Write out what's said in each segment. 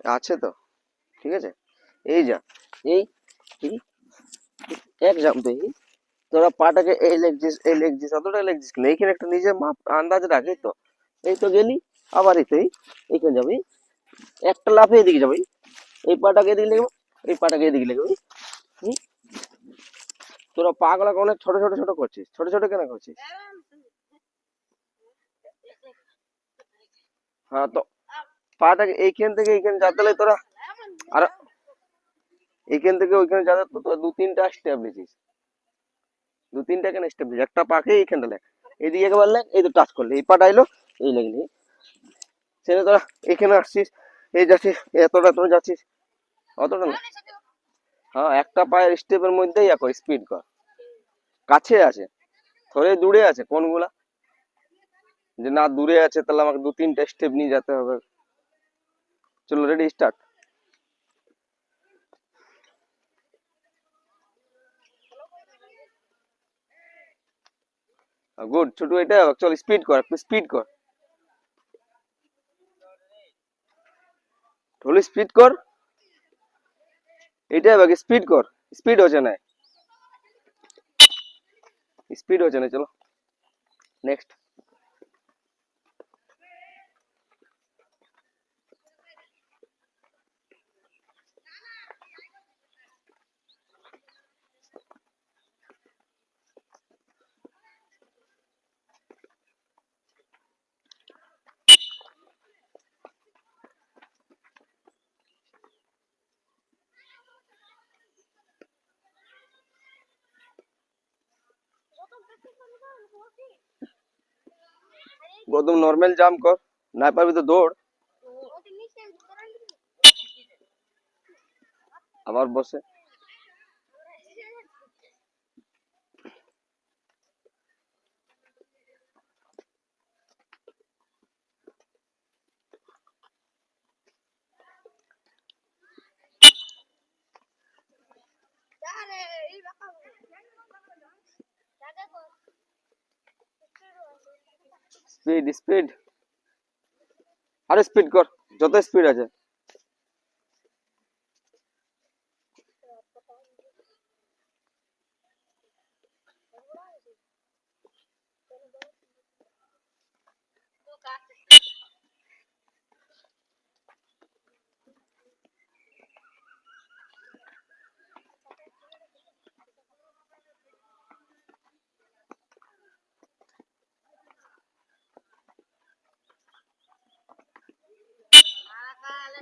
আছে তো, ঠিক আছে। এই যা, এই এই এক জাম্পে তোরা পাটাকে এই লেগছিস অতটা লেগছিস না, এইখানে একটা নিজের মাপ আন্দাজ রাখে তো। এই তো গেলি, আবার এই তো এইখানে যাবি, একটা লাফে এদিকে যাবি, এই পাটাকে এদিকে লেগে, এই পাটাকে এদিকে লেগে। হুম, তোরা পাগুলা অনেক ছোট ছোট ছোট করছিস, ছোট ছোট কেন করছিস? হ্যাঁ তো পাটাকে এইখান থেকে এইখানে যাতে হলে তোরা, আর এইখান থেকে ওইখানে যাতে তো তোরা দু তিনটা স্টেপ নিছিস, দু তিনটা কেন স্টেপ নিছিস, একটা পাকে এইখানটা লেখ, এদিকে একবার লেখ, এই তো টাচ করলে এই পাটা এলো, এই লেগলি, সেটা তোরা এখানে আসছিস, এই যাচ্ছিস, এতটা তোরা যাচ্ছিস, অতটা না। হ্যাঁ, একটা পায়ের স্টেপের মধ্যেই কর, স্পিড কর। কাছে আছে, থোড়ে দূরে আছে কোনগুলা, যে না দূরে আছে তাহলে আমাকে দু তিনটা স্টেপ নিয়ে যেতে হবে। চলো রেডি, স্টার্ট। গুড ছোট, এটা চল স্পিড কর, একটু স্পিড কর, ঢোল স্পিড কর, এটা স্পিড কর, স্পিড হচ্ছে না, স্পিড হচ্ছে না, চলো নেক্সট। গৌতম নর্মাল জাম্প কর, না পারবি তো দৌড়, আবার বসে। স্পিড স্পিড, আরে স্পিড কর, যত স্পিড আছে।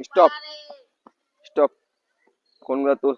স্টপ, স্টপ, কোনগুলা তোর